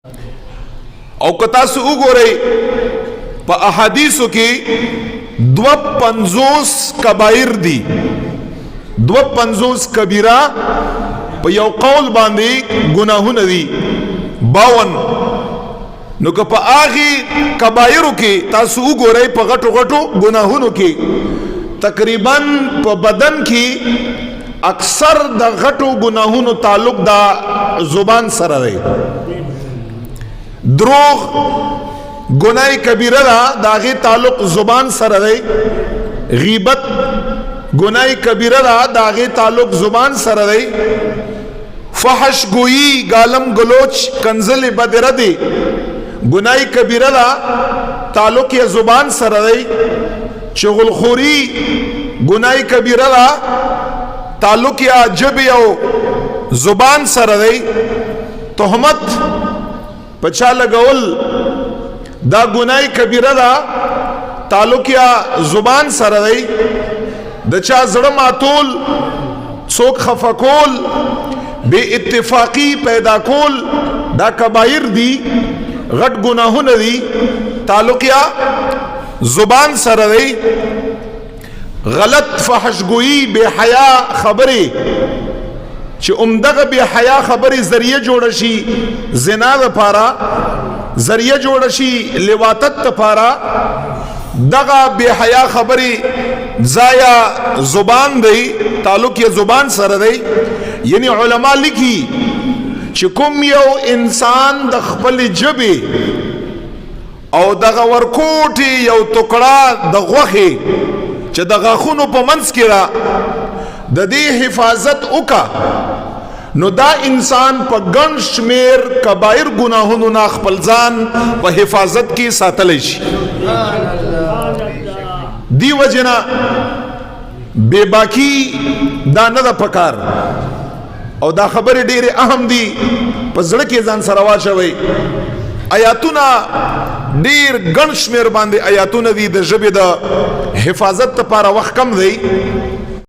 او کتا سو وګورئ په احادیثو کې 52 کبایر دي 52 کبیره په یو قول باندې گناهونه دي 52 نو که په هغه کبایرو کې تاسو وګورئ په غټو غټو گناهونو کې تقریبا په بدن کې اکثر د غټو گناهونو تعلق د زبان سره دی دروغ گناہ کبیره دا داغه تعلق زبان سره دی غیبت گناہ کبیره دا داغه تعلق زبان سره دی فحش گوئی گالم گلوچ کنزل بدره دی گناہ کبیره دا تعلق یا زبان سره دی چغل خوری گناہ کبیره دا تعلق یا جب یا زبان سره دی تهمت پچا لگول دا گناہ کبیره دا تعلق یا زبان سره دی د چا زړه ماتول څوک خفه کول بے اتفاقی پیدا کول دا کبایر دی غټ گناهونه دی تعلق یا زبان سره دی غلط فحشگوئی بے حیا خبری چې عمدغه بے حیا خبری ذریعہ جوړ شي زنا لپاره ذریعہ جوړ شي لواطت لپاره دغه بے حیا خبری زایا زبان دی تعلق یا زبان سره دی یعنی علما لیکي چې کوم یو انسان د خپل جبه او دغه ورکوټي یو ټوکړه د غوخه چې د غاخونو په منځ کې را د دې حفاظت وکا نو دا انسان په ګڼ شمیر کبایر گناهونو نه خپل ځان په حفاظت کې ساتلی شي دی وجنا بے باکی دا نه د پکار او دا خبره ډیره اهم دي په زړه کې ځان سره واچوي آیاتونه ډیر ګڼ شمیر باندې آیاتونه دي د ژبې د حفاظت لپاره وخت کم دی